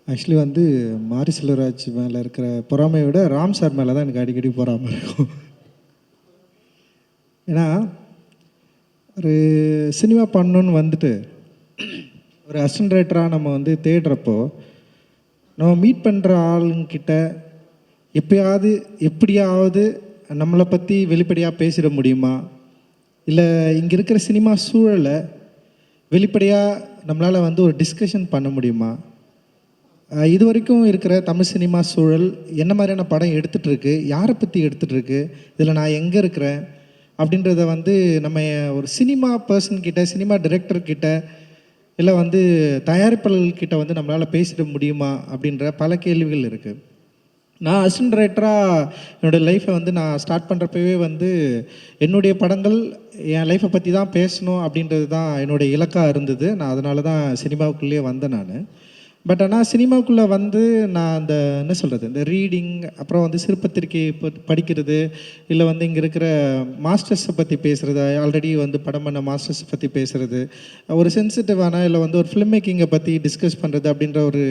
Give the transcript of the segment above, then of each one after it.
Actually வந்து மாரி செல்வராஜ் மேலே இருக்கிற பொறாமையை விட ராம் சார் மேலே தான் எனக்கு அடிக்கடி பொறாமை இருக்கும். ஏன்னா ஒரு சினிமா பண்ணணுன்னு வந்துட்டு ஒரு அசிஸ்டன்ட் ரைட்டராக நம்ம வந்து தேடுறப்போ நம்ம மீட் பண்ணுற ஆளுங்கிட்ட எப்படியாவது நம்மளை பற்றி வெளிப்படையாக பேசிட முடியுமா, இல்லை இங்கே இருக்கிற சினிமா சூழலை வெளிப்படையாக நம்மளால் வந்து ஒரு டிஸ்கஷன் பண்ண முடியுமா, இது வரைக்கும் இருக்கிற தமிழ் சினிமா சூழல் என்ன மாதிரியான படம் எடுத்துகிட்ருக்கு, யாரை பற்றி எடுத்துகிட்ருக்கு, இதில் நான் எங்கே இருக்கிறேன் அப்படின்றத வந்து நம்ம ஒரு சினிமா பர்சன்கிட்ட, சினிமா டைரக்டர்கிட்ட, இல்லை வந்து தயாரிப்பாளர்கிட்ட வந்து நம்மளால் பேசிட முடியுமா அப்படின்ற பல கேள்விகள் இருக்குது. நான் அசிஸ்டன்ட் ரைட்டராக என்னுடைய லைஃப்பை வந்து நான் ஸ்டார்ட் பண்ணுறப்பவே வந்து என்னுடைய படங்கள் என் லைஃப்பை பற்றி தான் பேசணும் அப்படின்றது தான் என்னுடைய இலக்காக இருந்தது. நான் அதனால தான் சினிமாவுக்குள்ளேயே வந்தேன் நான். பட் ஆனால் சினிமாவுக்குள்ளே வந்து நான் அந்த என்ன சொல்கிறது, இந்த ரீடிங், அப்புறம் வந்து சிறுபத்திரிக்கை படிக்கிறது, இல்லை வந்து இங்கே இருக்கிற மாஸ்டர்ஸை பற்றி பேசுகிறது, ஆல்ரெடி வந்து படம் பண்ண மாஸ்டர்ஸை பற்றி பேசுகிறது, ஒரு சென்சிட்டிவான இல்லை வந்து ஒரு ஃபிலிம் மேக்கிங்கை பற்றி டிஸ்கஸ் பண்ணுறது அப்படின்ற ஒரு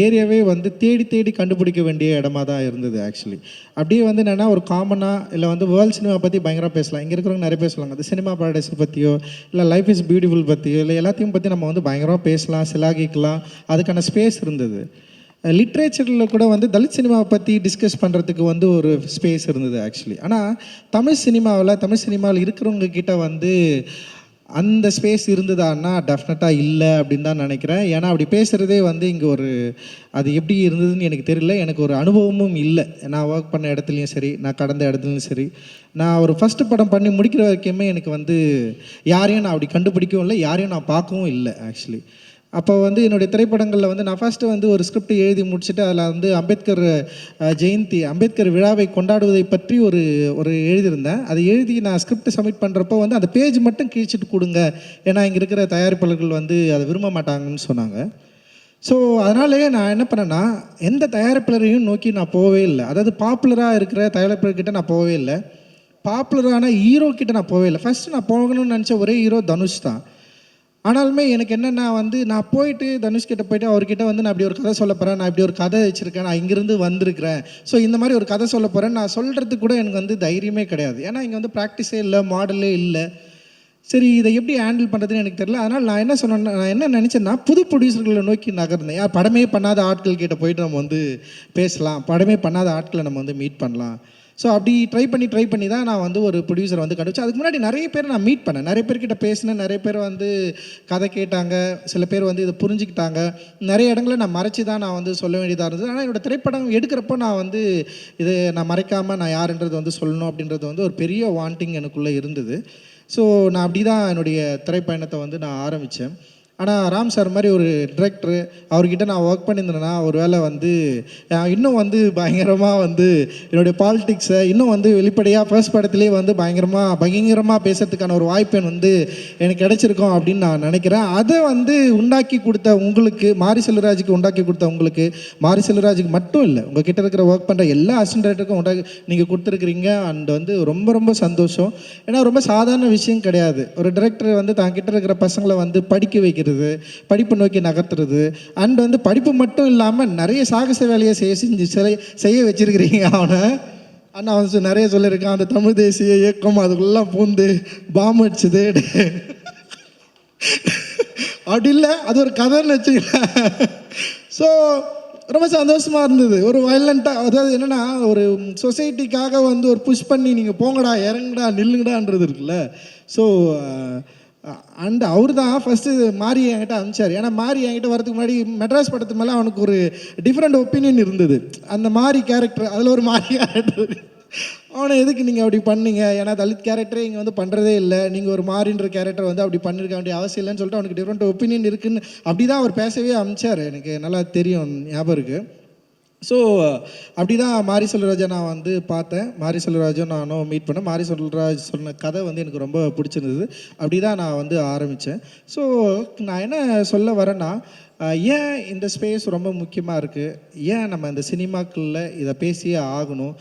ஏரியாவே வந்து தேடி தேடி கண்டுபிடிக்க வேண்டிய இடமா தான் இருந்தது ஆக்சுவலி. அப்படியே வந்து என்னென்னா ஒரு காமனாக இல்லை வந்து வேர்ல்டு சினிமா பற்றி பயங்கரமாக பேசலாம், இங்கே இருக்கிறவங்க நிறைய பேசுவாங்க, அது சினிமா பாரடைஸை பற்றியோ இல்லை லைஃப் இஸ் பியூட்டிஃபுல் பற்றியோ இல்லை எல்லாத்தையும் பற்றி நம்ம வந்து பயங்கரமாக பேசலாம், சிலாகிக்கலாம், அதுக்கான ஸ்பேஸ் இருந்தது. லிட்ரேச்சரில் கூட வந்து தலித் சினிமாவை பற்றி டிஸ்கஸ் பண்ணுறதுக்கு வந்து ஒரு ஸ்பேஸ் இருந்தது ஆக்சுவலி. ஆனால் தமிழ் சினிமாவில் இருக்கிறவங்க கிட்ட வந்து அந்த ஸ்பேஸ் இருந்ததான்னா டெஃபினட்டாக இல்லை அப்படின்னு தான் நினைக்கிறேன். ஏன்னா அப்படி பேசுகிறதே வந்து இங்கே ஒரு அது எப்படி இருந்ததுன்னு எனக்கு தெரியல, எனக்கு ஒரு அனுபவமும் இல்லை. நான் ஒர்க் பண்ண இடத்துலையும் சரி, நான் கடந்த இடத்துலையும் சரி, நான் ஒரு ஃபஸ்ட்டு படம் பண்ணி முடிக்கிற வரைக்குமே எனக்கு வந்து யாரையும் நான் அப்படி கண்டுபிடிக்கவும் இல்லை, யாரையும் நான் பார்க்கவும் இல்லை ஆக்சுவலி. அப்போ வந்து என்னுடைய திரைப்படங்களில் வந்து நான் ஃபஸ்ட்டு வந்து ஒரு ஸ்கிரிப்ட் எழுதி முடிச்சுட்டு அதில் வந்து அம்பேத்கர் ஜெயந்தி, அம்பேத்கர் விழாவை கொண்டாடுவதை பற்றி ஒரு ஒரு எழுதியிருந்தேன். அதை எழுதி நான் ஸ்கிரிப்ட் சப்மிட் பண்ணுறப்போ வந்து அந்த பேஜ் மட்டும் கிழிச்சிட்டு கொடுங்க, ஏன்னா இங்கே இருக்கிற தயாரிப்பாளர்கள் வந்து அதை விரும்ப மாட்டாங்கன்னு சொன்னாங்க. ஸோ அதனாலேயே நான் என்ன பண்ணேன்னா, எந்த தயாரிப்பாளரையும் நோக்கி நான் போகவே இல்லை. அதாவது பாப்புலராக இருக்கிற தயாரிப்பாளர்கிட்ட நான் போகவே இல்லை, பாப்புலரான ஹீரோ கிட்ட நான் போகவே இல்லை. ஃபஸ்ட்டு நான் போகணும்னு நினச்ச ஒரே ஹீரோ தனுஷ் தான். ஆனாலுமே எனக்கு என்னென்னா வந்து நான் போயிட்டு தனுஷ்கிட்ட போயிட்டு அவர்கிட்ட வந்து நான் இப்படி ஒரு கதை சொல்ல போகிறேன், நான் இப்படி ஒரு கதை வச்சுருக்கேன், நான் இங்கேருந்து வந்திருக்கிறேன், ஸோ இந்த மாதிரி ஒரு கதை சொல்ல போகிறேன் நான் சொல்கிறதுக்கு கூட எனக்கு வந்து தைரியமே கிடையாது. ஏன்னா இங்கே வந்து ப்ராக்டிஸே இல்லை, மாடலே இல்லை. சரி, இதை எப்படி ஹேண்டில் பண்ணுறதுன்னு எனக்கு தெரியல. அதனால் நான் என்ன சொன்னேன்னா, நான் என்ன நினச்சேன்னா, புது ப்ரொடியூசர்களை நோக்கி நகர்ந்தேன். யார் படமே பண்ணாத ஆட்கள் கிட்ட போயிட்டு நம்ம வந்து பேசலாம், படமே பண்ணாத ஆட்களை நம்ம வந்து மீட் பண்ணலாம். ஸோ அப்படி ட்ரை பண்ணி தான் நான் வந்து ஒரு ப்ரொடியூசரை வந்து கண்டுபிடிச்சேன். அதுக்கு முன்னாடி நிறைய பேர் நான் மீட் பண்ணேன், நிறைய பேர்கிட்ட பேசினேன், நிறைய பேர் வந்து கதை கேட்டாங்க, சில பேர் வந்து இதை புரிஞ்சுக்கிட்டாங்க. நிறைய இடங்களில் நான் மறைச்சி தான் நான் வந்து சொல்ல வேண்டியதாக இருந்தது. ஆனால் என்னோடய திரைப்படம் எடுக்கிறப்போ நான் வந்து இதை நான் மறைக்காமல் நான் யாருன்றது வந்து சொல்லணும் அப்படின்றது வந்து ஒரு பெரிய வாண்டிங் எனக்குள்ளே இருந்தது. ஸோ நான் அப்படி தான் என்னுடைய திரைப்பயணத்தை வந்து நான் ஆரம்பித்தேன். ஆனால் ராம் சார் மாதிரி ஒரு டிரெக்டரு, அவர்கிட்ட நான் ஒர்க் பண்ணியிருந்தேன்னா ஒரு வேளை வந்து இன்னும் வந்து பயங்கரமாக வந்து என்னுடைய பாலிடிக்ஸை இன்னும் வந்து வெளிப்படையாக ஃபர்ஸ்ட் படத்துலேயே வந்து பயங்கரமாக பேசுறதுக்கான ஒரு வாய்ப்பு வந்து எனக்கு கிடைச்சிருக்கோம் அப்படின்னு நான் நினைக்கிறேன். அதை வந்து உண்டாக்கி கொடுத்த உங்களுக்கு, மாரி செல்வராஜுக்கு உண்டாக்கி கொடுத்த உங்களுக்கு, மாரி செல்வராஜுக்கு மட்டும் இல்லை, உங்கள் கிட்ட இருக்கிற ஒர்க் பண்ணுற எல்லா அசிஸ்டன்ட் டைரக்டருக்கும் உண்டாக்கி நீங்கள் கொடுத்துருக்குறீங்க. அண்ட் வந்து ரொம்ப சந்தோஷம். ஏன்னா ரொம்ப சாதாரண விஷயம் கிடையாது. ஒரு டிரெக்டர் வந்து தான் கிட்ட இருக்கிற பசங்களை வந்து படிக்க வைக்கிறது, படிப்பு நோக்கி நகர்த்துறது, அண்ட் வந்து படிப்பு மட்டும் இல்லாமல் நிறைய சாகச வேலையை செய்ய வச்சிருக்கிறீங்க அவனை. அண்ணா வந்து நிறைய சொல்லியிருக்கான், அந்த தமிழ் தேசிய இயக்கம் அதுக்குள்ளெல்லாம் பூந்து பாம்பு அடிச்சுது அப்படி இல்லை, அது ஒரு கதைன்னு வச்சுக்கல. ஸோ ரொம்ப சந்தோஷமாக இருந்தது. ஒரு வயலண்ட்டாக, அதாவது என்னென்னா ஒரு சொசைட்டிக்காக வந்து ஒரு புஷ் பண்ணி நீங்கள் போங்கடா, இறங்குடா, நில்லுங்கடான்றது இருக்குல்ல. ஸோ அண்ட் அவர் தான் ஃபஸ்ட்டு மாரி என்கிட்ட அனுப்பிச்சார். ஏன்னா மாரி என்கிட்ட வரதுக்கு முன்னாடி மெட்ராஸ் படத்து மேலே அவனுக்கு ஒரு டிஃப்ரெண்ட் ஒப்பீனியன் இருந்தது. அந்த மாரி கேரக்டர், அதில் ஒரு மாரி கேரக்டர், அவனை எதுக்கு நீங்கள் அப்படி பண்ணீங்க, ஏன்னா தலித் கேரக்டரே இங்கே வந்து பண்ணுறதே இல்லை, நீங்கள் ஒரு மாறின்ற கேரக்டர் வந்து அப்படி பண்ணியிருக்க வேண்டிய அவசியம் இல்லைன்னு சொல்லிட்டு அவனுக்கு டிஃப்ரெண்ட் ஒப்பீனியன் இருக்குன்னு அப்படி தான் அவர் பேசவே அனுப்பிச்சார். எனக்கு நல்லா தெரியும், ஞாபகம் இருக்குது. ஸோ அப்படி தான் மாரி செல்வராஜை நான் வந்து பார்த்தேன். மாரி செல்வராஜும் நானும் மீட் பண்ணேன். மாரி செல்வராஜ் சொன்ன கதை வந்து எனக்கு ரொம்ப பிடிச்சிருந்தது. அப்படி தான் நான் வந்து ஆரம்பித்தேன். ஸோ நான் என்ன சொல்ல வரேன்னா, ஏன் இந்த ஸ்பேஸ் ரொம்ப முக்கியமாக இருக்குது, ஏன் நம்ம இந்த சினிமாக்களில் இதை பேசியே ஆகணும்,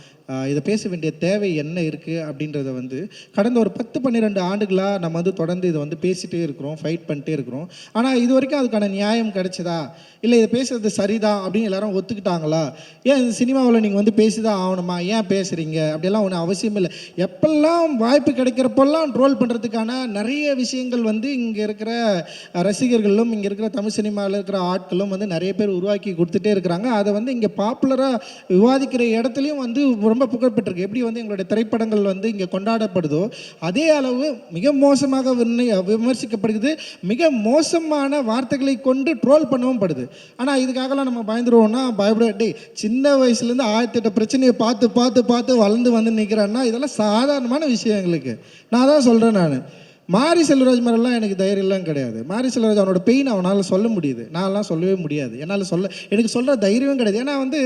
இதை பேச வேண்டிய தேவை என்ன இருக்குது அப்படின்றத வந்து கடந்த ஒரு 10-12 ஆண்டுகளாக நம்ம வந்து தொடர்ந்து இதை வந்து பேசிகிட்டே இருக்கிறோம், ஃபைட் பண்ணிட்டே இருக்கிறோம். ஆனால் இது வரைக்கும் அதுக்கான நியாயம் கிடைச்சதா, இல்லை இதை பேசுறது சரிதான் அப்படின்னு எல்லாரும் ஒத்துக்கிட்டாங்களா, ஏன் இந்த சினிமாவில் நீங்கள் வந்து பேசிதான் ஆகணுமா, ஏன் பேசுகிறீங்க அப்படியெல்லாம் ஒன்றும் அவசியம் இல்லை. எப்பெல்லாம் வாய்ப்பு கிடைக்கிறப்பெல்லாம் ட்ரோல் பண்ணுறதுக்கான நிறைய விஷயங்கள் வந்து இங்கே இருக்கிற ரசிகர்களும் இங்கே இருக்கிற தமிழ் சினிமாவில் இருக்கிற ஆட்களும் வந்து நிறைய பேர் உருவாக்கி கொடுத்துட்டே இருக்கிறாங்க. அதை வந்து இங்கே பாப்புலராக விவாதிக்கிற இடத்துலையும் வந்து ரொம்ப புகழ்பெற்றிருக்கு. எப்படி வந்து எங்களுடைய திரைப்படங்கள் வந்து இங்கே கொண்டாடப்படுதோ அதே அளவு மிக மோசமாக விமர்சிக்கப்படுகிறது, மிக மோசமான வார்த்தைகளை கொண்டு ட்ரோல் பண்ணவும் படுது. ஆனால் இதுக்காகலாம் நம்ம பயந்துருவோம்னா பயப்பட, சின்ன வயசுலேருந்து 1008 பிரச்சனையை பார்த்து பார்த்து பார்த்து வளர்ந்து வந்து நிற்கிறேன்னா இதெல்லாம் சாதாரணமான விஷயம் எங்களுக்கு. நான் தான் சொல்கிறேன், நான் மாரி செல்வராஜ் மாதிரிலாம் எனக்கு தைரியம்லாம் கிடையாது. மாரி செல்வராஜ் அவனோட பெயின் அவனால் சொல்ல முடியுது, நான்லாம் சொல்லவே முடியாது. என்னால் எனக்கு சொல்கிற தைரியமும் கிடையாது. ஏன்னா வந்து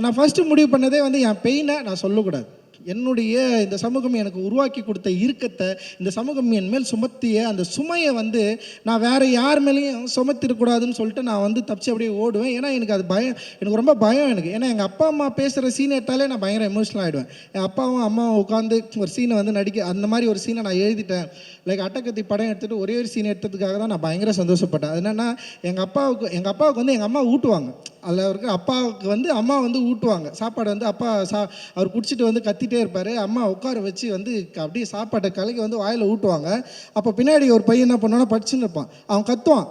நான் ஃபஸ்ட்டு முடிவு பண்ணதே வந்து என் பெயினை நான் சொல்லக்கூடாது. என்னுடைய இந்த சமூகம் எனக்கு உருவாக்கி கொடுத்த இறுக்கத்தை, இந்த சமூகம் என் மேல் சுமத்திய அந்த சுமையை வந்து நான் வேறு யார் மேலேயும் சுமத்திடக்கூடாதுன்னு சொல்லிட்டு நான் வந்து தப்பிச்சு அப்படியே ஓடுவேன். ஏன்னா எனக்கு அது பயம், எனக்கு ரொம்ப பயம் எனக்கு. ஏன்னா எங்கள் அப்பா அம்மா பேசுகிற சீனை எடுத்தாலே நான் பயங்கர எமோஷனல் ஆகிடுவேன். என் அப்பாவும் அம்மாவும் உட்காந்து ஒரு சீனை வந்து நடிக்க, அந்த மாதிரி ஒரு சீனை நான் எழுதிட்டேன். லைக் அட்டகத்தி படம் எடுத்துகிட்டு ஒரே ஒரு சீன் எடுத்ததுக்காக தான் நான் பயங்கர சந்தோஷப்பட்டேன். அது என்னென்னா எங்கள் அப்பாவுக்கு வந்து எங்கள் அம்மா ஊட்டுவாங்க. அதில் இருக்கிற அப்பாவுக்கு வந்து அம்மா வந்து ஊட்டுவாங்க சாப்பாடு வந்து. அப்பா அவர் குடிச்சிட்டு வந்து கத்திட்டே இருப்பார். அம்மா உட்கார வச்சு வந்து அப்படியே சாப்பாட்டை கலக்கி வந்து வாயில் ஊட்டுவாங்க. அப்போ பின்னாடி ஒரு பையன் என்ன பண்ணுவான்னா படிச்சுன்னு இருப்பான். அவன் கத்துவான்,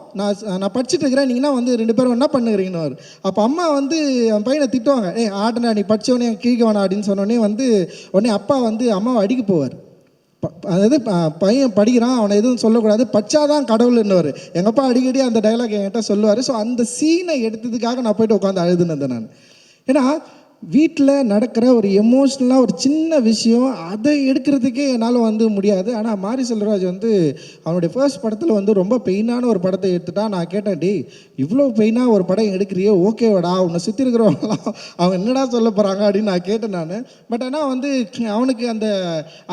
நான் படிச்சுட்டு இருக்கிறேன், நீங்கன்னா வந்து 2 பேரும் என்ன பண்ணுறீங்கன்னு. அப்போ அம்மா வந்து அவன் பையனை திட்டுவாங்க, ஆட்டனா நீ படித்தவனே கீழ்க்க வேணா அப்படின்னு சொன்னோடனே வந்து உடனே அப்பா வந்து அம்மாவை அடிக்க போவார். அதாவது பையன் படிக்கிறான், அவனை எதுவும் சொல்லக்கூடாது, பச்சாதான் கடவுள்ன்னுவார். எங்கள் அப்பா அடிக்கடி அந்த டைலாக் என்கிட்ட சொல்லுவார். ஸோ அந்த சீனை எடுத்ததுக்காக நான் போய்ட்டு உட்காந்து அழுதுனேன் நான். ஏன்னா வீட்டில் நடக்கிற ஒரு எமோஷ்னலாக ஒரு சின்ன விஷயம், அதை எடுக்கிறதுக்கே என்னால் வந்து முடியாது. ஆனால் மாரி செல்வராஜ் வந்து அவனுடைய ஃபர்ஸ்ட் படத்தில் வந்து ரொம்ப பெயினான ஒரு படத்தை எடுத்துட்டா. நான் கேட்டேன், டே இவ்வளோ பெயினாக ஒரு படம் எடுக்கிறியோ, ஓகேவாடா, அவனை சுற்றி இருக்கிறவங்களாம் அவங்க என்னடா சொல்ல போகிறாங்க அப்படின்னு நான் கேட்டேன் நான். பட் ஆனால் வந்து அவனுக்கு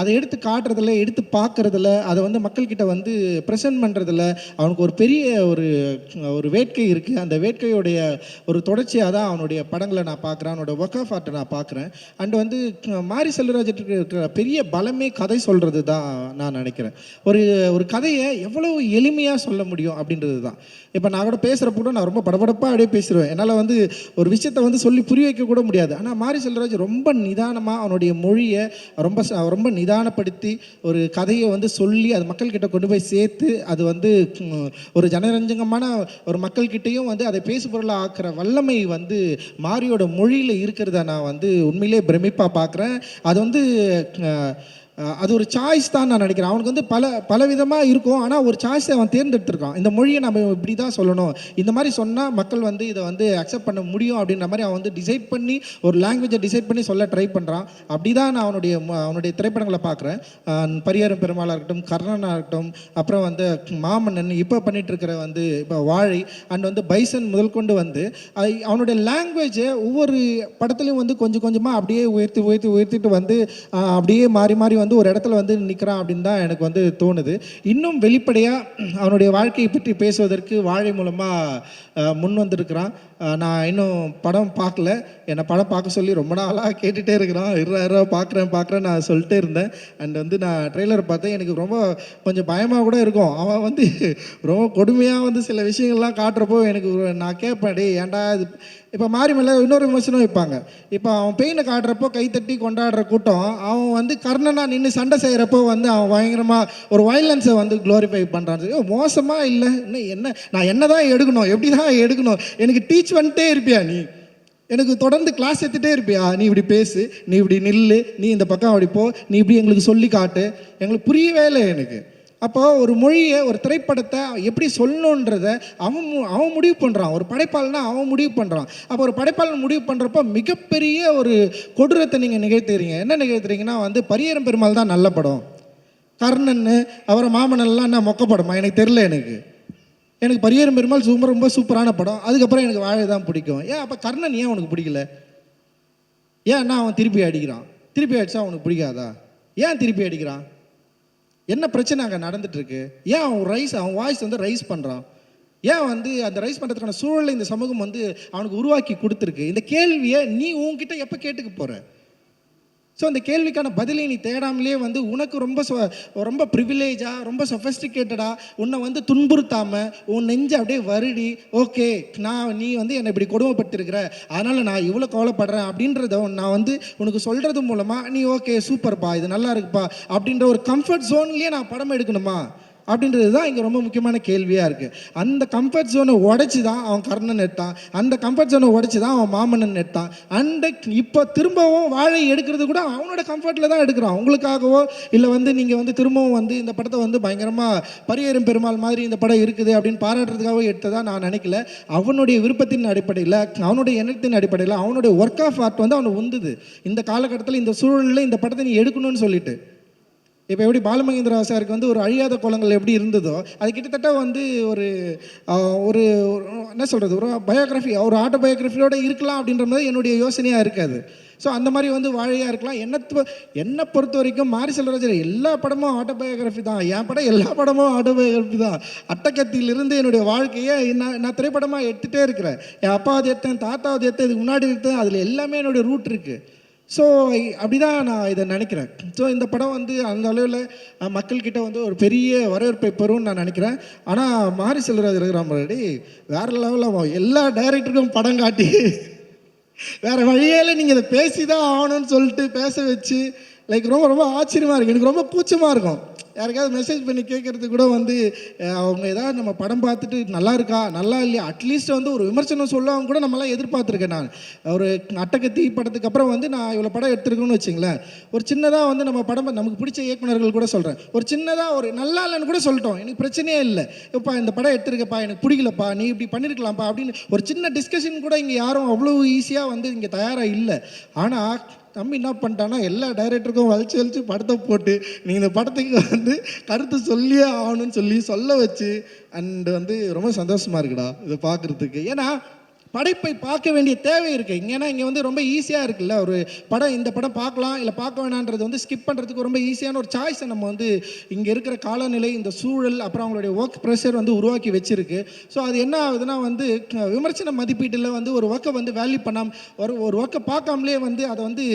அதை எடுத்து காட்டுறதில்ல, எடுத்து பார்க்குறதில்ல, அதை வந்து மக்கள்கிட்ட வந்து ப்ரெசென்ட் பண்ணுறதில்ல. அவனுக்கு ஒரு பெரிய ஒரு வேட்கை இருக்குது. அந்த வேட்கையுடைய ஒரு தொடர்ச்சியாக தான் அவனுடைய படங்களை நான் பார்க்குறேன், அவனோட ஒர்க் ஆஃப் ஆர்ட்டை நான் பார்க்குறேன். அண்ட் வந்து மாரி செல்வராஜுக்கு இருக்கிற பெரிய பலமே கதை சொல்கிறது தான் நான் நினைக்கிறேன். ஒரு கதையை எவ்வளோ எளிமையாக சொல்ல முடியும் அப்படின்றது தான். இப்போ நான் கூட பேசுகிறப்ப கூட நான் ரொம்ப படபடப்பாக அப்படியே பேசிடுவேன். என்னால் வந்து ஒரு விஷயத்தை வந்து சொல்லி புரிய வைக்க கூட முடியாது. ஆனால் மாரி செல்வராஜ் ரொம்ப நிதானமாக அவனுடைய மொழியை ரொம்ப நிதானப்படுத்தி ஒரு கதையை வந்து சொல்லி அது மக்கள்கிட்ட கொண்டு போய் சேர்த்து அது வந்து ஒரு ஜனரஞ்சகமான ஒரு மக்கள்கிட்டையும் வந்து அதை பேசுபொருளாக ஆக்குற வல்லமை வந்து மாரியோட மொழியில் இருக்கிறத நான் வந்து உண்மையிலே பிரமிப்பாக பார்க்குறேன். அது வந்து அது ஒரு சாய்ஸ் தான் நான் நினைக்கிறேன். அவனுக்கு வந்து பல விதமாக இருக்கும், ஆனால் ஒரு சாய்ஸை அவன் தேர்ந்தெடுத்திருக்கான். இந்த மொழியை நம்ம இப்படி தான் சொல்லணும், இந்த மாதிரி சொன்னால் மக்கள் வந்து இதை வந்து அக்செப்ட் பண்ண முடியும் அப்படின்ற மாதிரி அவன் வந்து டிசைட் பண்ணி ஒரு லாங்குவேஜை டிசைட் பண்ணி சொல்ல ட்ரை பண்ணுறான். அப்படி தான் நான் அவனுடைய திரைப்படங்களை பார்க்குறேன். பரியரும் பெருமாளாக இருக்கட்டும், கர்ணனாக இருக்கட்டும், அப்புறம் வந்து மாமன்னன், இப்போ பண்ணிட்டு இருக்கிற வந்து இப்போ வாழை, அண்ட் வந்து பைசன் முதல் கொண்டு வந்து அவனுடைய லாங்குவேஜை ஒவ்வொரு படத்துலையும் வந்து கொஞ்சம் கொஞ்சமாக அப்படியே உயர்த்திட்டு வந்து அப்படியே மாறி மாறி வந்து ஒரு இடத்துல வந்து நிற்கிறான் அப்படின்னு தான் எனக்கு வந்து தோணுது. இன்னும் வெளிப்படையாக அவனுடைய வாழ்க்கையை பற்றி பேசுவதற்கு வாழை மூலமாக முன் வந்திருக்கிறான். நான் இன்னும் படம் பார்க்கல, என்னை படம் பார்க்க சொல்லி ரொம்ப நாளாக கேட்டுகிட்டே இருக்கிறான். பார்க்குறேன் நான் சொல்லிட்டே இருந்தேன். அண்ட் வந்து நான் ட்ரெய்லர் பார்த்தேன், எனக்கு ரொம்ப கொஞ்சம் பயமாக கூட இருக்கும். அவன் வந்து ரொம்ப கொடுமையாக வந்து சில விஷயங்கள்லாம் காட்டுறப்போ எனக்கு நான் கேட்பேன், டே ஏன்டா இது. இப்போ மாறி மேலே இன்னொரு விமர்சனம் வைப்பாங்க. இப்போ அவன் பெயினை காட்டுறப்போ கைத்தட்டி கொண்டாடுற கூட்டம், அவன் வந்து கர்ணனா நின்று சண்டை செய்கிறப்போ வந்து அவன் பயங்கரமாக ஒரு வயலன்ஸை வந்து க்ளோரிஃபை பண்ணுறான். மோசமாக இல்லை, என்ன நான் என்ன தான் எடுக்கணும், எப்படி தான் எடுக்கணும், எனக்கு டீச் பண்ணிட்டே இருப்பியா நீ, எனக்கு தொடர்ந்து கிளாஸ் எடுத்துகிட்டே இருப்பியா, நீ இப்படி பேசு, நீ இப்படி நில்லு, நீ இந்த பக்கம் அப்படி போ, நீ இப்படி எங்களுக்கு சொல்லி காட்டு, எங்களுக்கு புரியவே இல்லை எனக்கு. அப்போ ஒரு மொழியை ஒரு திரைப்படத்தை எப்படி சொல்லணுன்றதை அவன் முடிவு பண்ணுறான். ஒரு படைப்பாளனா அவன் முடிவு பண்ணுறான். அப்போ ஒரு படைப்பாளன் முடிவு பண்ணுறப்போ மிகப்பெரிய ஒரு கொடூரத்தை நீங்கள் நிகழ்த்துறீங்க. என்ன நிகழ்த்துறீங்கன்னா வந்து பரியரும் பெருமாள் தான் நல்ல படம், கர்ணன் அவரை மாமனெல்லாம் என்ன மொக்க படமா எனக்கு தெரில. எனக்கு பரியரும் பெருமாள் ரொம்ப சூப்பரான படம். அதுக்கப்புறம் எனக்கு வாழை தான் பிடிக்கும். ஏன் அப்போ கர்ணன் ஏன் உனக்கு பிடிக்கல? ஏன்னா அவன் திருப்பி அடிக்கிறான். திருப்பி அடித்தா அவனுக்கு பிடிக்காதா? ஏன் திருப்பி அடிக்கிறான்? என்ன பிரச்சனை அங்கே நடந்துட்டுருக்கு? ஏன் அவன் வாய்ஸ் வந்து ரைஸ் பண்ணுறான்? ஏன் வந்து அந்த ரைஸ் பண்ணுறதுக்கான சூழலை இந்த சமூகம் வந்து அவனுக்கு உருவாக்கி கொடுத்துருக்கு? இந்த கேள்வியை நீ உன்கிட்ட எப்போ கேட்டுக்க போகிற? ஸோ அந்த கேள்விக்கான பதிலை நீ தேடாமலே வந்து உனக்கு ரொம்ப ப்ரிவிலேஜாக, ரொம்ப சொஃபஸ்டிகேட்டடாக உன்னை வந்து துன்புறுத்தாமல் உன் நெஞ்சை அப்படியே வருடி, ஓகே நீ வந்து என்னை இப்படி கொடுமைப்பட்டிருக்கிற, அதனால் நான் இவ்வளோ கவலைப்படுறேன் அப்படின்றத நான் வந்து உனக்கு சொல்கிறது மூலமாக நீ ஓகே சூப்பர்ப்பா, இது நல்லா இருக்குப்பா அப்படின்ற ஒரு கம்ஃபர்ட் ஜோன்லேயே நான் படம் எடுக்கணுமா அப்படின்றது தான் இங்கே ரொம்ப முக்கியமான கேள்வியாக இருக்குது. அந்த கம்ஃபர்ட் ஜோனை உடச்சி தான் அவன் கர்ணன் எடுத்தான், அந்த கம்ஃபர்ட் ஜோனை உடச்சி தான் அவன் மாமன்னன் எடுத்தான். அண்ட் இப்போ திரும்பவும் வாழை எடுக்கிறது கூட அவனோட கம்ஃபர்ட்டில் தான் எடுக்கிறான். உங்களுக்காகவோ இல்லை வந்து நீங்கள் வந்து திரும்பவும் வந்து இந்த படத்தை வந்து பயங்கரமாக பரியேறும் பெருமாள் மாதிரி இந்த படம் இருக்குது அப்படின்னு பாராட்டுறதுக்காகவோ எடுத்ததாக நான் நினைக்கல. அவனுடைய விருப்பத்தின் அடிப்படையில், அவனுடைய எண்ணத்தின் அடிப்படையில், அவனுடைய ஒர்க் ஆஃப் ஆர்ட் வந்து அவனை உந்துது இந்த காலகட்டத்தில், இந்த சூழலில் இந்த படத்தை நீ எடுக்கணும்னு சொல்லிட்டு. இப்போ எப்படி பாலுமகேந்திரா சாருக்கு வந்து ஒரு அழியாத கோலங்கள் எப்படி இருந்ததோ, அது கிட்டத்தட்ட வந்து ஒரு ஒரு என்ன சொல்கிறது, ஒரு பயோகிராஃபி, ஒரு ஆட்டோபயோகிராஃபியோடு இருக்கலாம் அப்படின்ற மாதிரி என்னுடைய யோசனையாக இருக்காது. ஸோ அந்த மாதிரி வந்து வாழையாக இருக்கலாம். என்னை பொறுத்த வரைக்கும் மாரி செல்வராஜர் எல்லா படமும் ஆட்டோபயோகிராஃபி தான். என் படம் எல்லா படமும் ஆட்டோபயோகிராஃபி தான். அட்டகத்திலிருந்து என்னுடைய வாழ்க்கையை நான் திரைப்படமாக எடுத்துகிட்டே இருக்கிறேன். என் அப்பாவது எடுத்தேன், தாத்தாவது எடுத்தேன், இதுக்கு முன்னாடி எடுத்தேன், அதில் எல்லாமே என்னுடைய ரூட் இருக்குது. ஸோ அப்படி தான் நான் இதை நினைக்கிறேன். ஸோ இந்த படம் வந்து அந்த அளவில் மக்கள்கிட்ட வந்து ஒரு பெரிய வரவேற்பை பெறும்னு நான் நினைக்கிறேன். ஆனால் மாரி செல்வராஜ் இருக்கிற மாதிரி வேறு லெவலில் எல்லா டைரக்டருக்கும் படம் காட்டி வேறு வழியால் நீங்கள் இதை பேசி தான் ஆகணும்னு சொல்லிட்டு பேச வச்சு லைக் ரொம்ப ரொம்ப ஆச்சரியமாக இருக்குது. எனக்கு ரொம்ப கூச்சமாக இருக்கும் யாருக்காவது மெசேஜ் பண்ணி கேட்குறது கூட வந்து அவங்க ஏதாவது நம்ம படம் பார்த்துட்டு நல்லா இருக்கா நல்லா இல்லையா அட்லீஸ்ட் வந்து ஒரு விமர்சனம் சொல்லவும் கூட நம்மளாம் எதிர்பார்த்துருக்கேன். நான் ஒரு அட்டகத்தி படத்துக்கு அப்புறம் வந்து நான் இவ்வளோ படம் எடுத்துருக்கேன்னு வச்சுங்களேன், ஒரு சின்னதாக வந்து நம்ம படம் நமக்கு பிடிச்ச இயக்குநர்கள் கூட சொல்கிறேன், ஒரு சின்னதாக ஒரு நல்லா இல்லைன்னு கூட சொல்லிட்டோம், எனக்கு பிரச்சனையே இல்லை, இப்பா இந்த படம் எடுத்துருக்கப்பா எனக்கு பிடிக்கலப்பா நீ இப்படி பண்ணியிருக்கலாம்ப்பா அப்படின்னு ஒரு சின்ன டிஸ்கஷன் கூட இங்கே யாரும் அவ்வளோ ஈஸியாக வந்து இங்கே தயாராக இல்லை. ஆனால் தம்பி என்ன பண்ணிட்டான்னா எல்லா டைரக்டருக்கும் வலிச்சு படத்தை போட்டு நீங்கள் இந்த படத்துக்கு வந்து கருத்து சொல்லியே ஆகணும்னு சொல்ல வச்சு அண்டு வந்து ரொம்ப சந்தோஷமாக இருக்குடா இதை பார்க்குறதுக்கு. ஏன்னா படைப்பை பார்க்க வேண்டிய தேவை இருக்குது. ஏன்னா இங்கே வந்து ரொம்ப ஈஸியாக இருக்குல்ல, ஒரு படம் இந்த படம் பார்க்கலாம் இல்லை பார்க்க வேணான்றது வந்து ஸ்கிப் பண்ணுறதுக்கு ரொம்ப ஈஸியான ஒரு சாய்ஸை நம்ம வந்து இங்கே இருக்கிற காலநிலை, இந்த சூழல், அப்புறம் அவங்களுடைய ஒர்க் ப்ரெஷர் வந்து உருவாக்கி வச்சுருக்கு. ஸோ அது என்ன ஆகுதுன்னா வந்து விமர்சன மதிப்பீட்டில் வந்து ஒரு ஒர்க்கை வந்து வேல்யூ பண்ணாமல் ஒரு ஒர்க்கை பார்க்காமலே வந்து அதை வந்து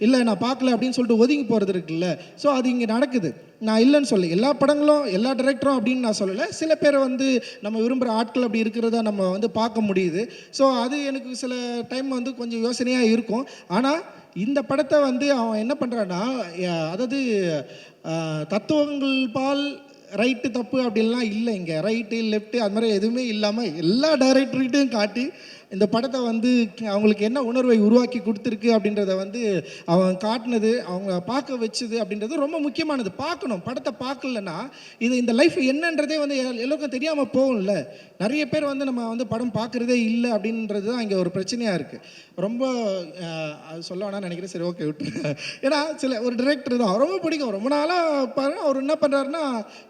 இல்லை நான் பார்க்கல அப்படின்னு சொல்லிட்டு ஒதுங்கி போகிறது இருக்குல்ல. ஸோ அது இங்கே நடக்குது. நான் இல்லைன்னு சொல்லி எல்லா படங்களும் எல்லா டைரக்டரும் அப்படின்னு நான் சொல்லலை. சில பேரை வந்து நம்ம விரும்புகிற ஆட்கள் அப்படி இருக்கிறத நம்ம வந்து பார்க்க முடியுது. ஸோ அது எனக்கு சில டைம் வந்து கொஞ்சம் யோசனையாக இருக்கும். ஆனால் இந்த படத்தை வந்து அவன் என்ன பண்ணுறான்னா, அதாவது தத்துவங்கள் பால் ரைட்டு தப்பு அப்படின்லாம் இல்லை, இங்கே ரைட்டு லெஃப்ட்டு அது மாதிரி எதுவுமே இல்லாமல் எல்லா டைரக்டர்கிட்டையும் காட்டி இந்த படத்தை வந்து அவங்களுக்கு என்ன உணர்வை உருவாக்கி கொடுத்துருக்கு அப்படின்றத வந்து அவன் காட்டினது, அவங்க பார்க்க வச்சது அப்படின்றது ரொம்ப முக்கியமானது. பார்க்கணும், படத்தை பார்க்கலன்னா இந்த லைஃப் என்னன்றதே வந்து எல்லோருக்கும் தெரியாமல் போகும்ல. நிறைய பேர் வந்து நம்ம வந்து படம் பார்க்குறதே இல்லை அப்படின்றது தான் இங்கே ஒரு பிரச்சனையாக இருக்குது. ரொம்ப அது சொல்ல வேணாம்னு நினைக்கிறேன், சரி ஓகே விட்டுருங்க. ஏன்னா ஒரு டைரக்டர் தான் ரொம்ப பிடிக்கும், ரொம்ப நாளாக பாருங்க அவர் என்ன பண்ணுறாருன்னா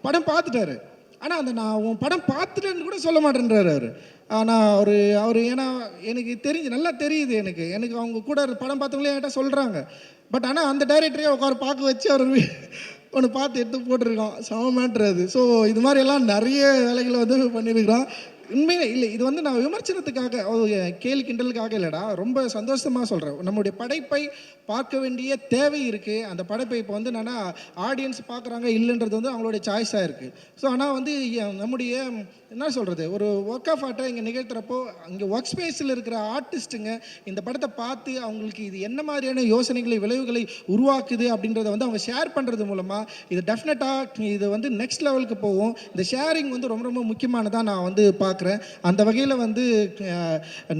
படம் பார்த்துட்டாரு, ஆனால் அந்த நான் உன் படம் பார்த்துட்டேன்னு கூட சொல்ல மாட்டேன்றாரு அவர். ஆனால் அவர் ஏன்னா எனக்கு நல்லா தெரியுது, எனக்கு அவங்க கூட படம் பார்த்தவங்களே என்கிட்ட சொல்கிறாங்க. பட் ஆனால் அந்த டைரக்டரே உட்கார பார்க்க வச்சு அவர் ஒன்று பார்த்து எடுத்து போட்டிருக்கான், சமமாட்டுறது. ஸோ இது மாதிரி எல்லாம் நிறைய வேலைகளை வந்து பண்ணியிருக்கிறான். உண்மையிலே இல்லை, இது வந்து நான் விமர்சனத்துக்காக கேலி கிண்டலுக்காக இல்லைடா, ரொம்ப சந்தோஷமாக சொல்கிறேன். நம்முடைய படைப்பை பார்க்க வேண்டிய தேவை இருக்குது. அந்த படைப்பை இப்போ வந்து என்னன்னா ஆடியன்ஸ் பார்க்குறாங்க இல்லைன்றது வந்து அவங்களுடைய சாய்ஸாக இருக்குது. ஸோ ஆனால் வந்து நம்முடைய என்ன சொல்கிறது, ஒரு ஒர்க் ஆஃப் ஆர்ட்டை இங்கே நிகழ்த்துறப்போ இங்கே ஒர்க் ஸ்பேஸில் இருக்கிற ஆர்டிஸ்ட்டுங்க இந்த படத்தை பார்த்து அவங்களுக்கு இது என்ன மாதிரியான யோசனைகளை விளைவுகளை உருவாக்குது அப்படின்றத வந்து அவங்க ஷேர் பண்ணுறது மூலமாக இது டெஃபினட்டாக இது வந்து நெக்ஸ்ட் லெவலுக்கு போகும். இந்த ஷேரிங் வந்து ரொம்ப ரொம்ப முக்கியமானதாக நான் வந்து பார்க்குறேன். அந்த வகையில் வந்து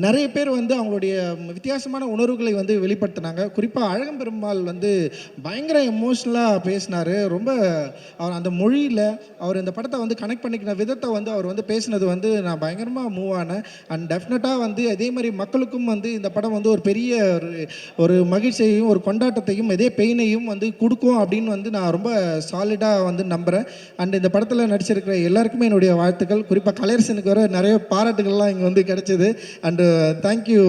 நிறைய பேர் வந்து அவங்களுடைய வித்தியாசமான உணர்வுகளை வந்து வெளிப்படுத்தினாங்க. குறிப்பாக அழகம்பெருமாள் வந்து பயங்கர எமோஷ்னலாக பேசினார். ரொம்ப அவர் அந்த மொழியில் அவர் இந்த படத்தை வந்து கனெக்ட் பண்ணிக்கிற விதத்தை வந்து அவர் வந்து பேசினது வந்து நான் பயங்கரமாக மூவ் ஆனேன். அண்ட் டெஃபினட்டாக வந்து அதே மாதிரி மக்களுக்கும் வந்து இந்த படம் வந்து ஒரு பெரிய ஒரு மகிழ்ச்சியையும் ஒரு கொண்டாட்டத்தையும் இதே பெயினையும் வந்து கொடுக்கும் அப்படின்னு வந்து நான் ரொம்ப சாலிடாக வந்து நம்புகிறேன். அண்ட் இந்த படத்தில் நடிச்சிருக்கிற எல்லாருக்குமே என்னுடைய வாழ்த்துக்கள். குறிப்பாக கலையரசனுக்கு வர நிறைய பாராட்டுகள்லாம் இங்கே வந்து கிடைச்சிது. And thank you.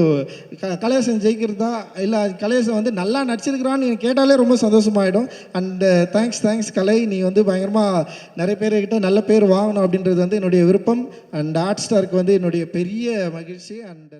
கலையரசன் ஜெயிக்கிறதா இல்லை கலையரசன் வந்து நல்லா நடிச்சிருக்கிறான்னு எனக்கு கேட்டாலே ரொம்ப சந்தோஷமாயிடும். அண்டு தேங்க்ஸ் கலை, நீ வந்து பயங்கரமாக நிறைய பேர்கிட்ட நல்ல பேர் வாங்கணும் அப்படின்றது வந்து என்னுடைய விருப்பம். அண்ட் ஹாட் ஸ்டாருக்கு வந்து என்னுடைய பெரிய மகிழ்ச்சி. அண்ட்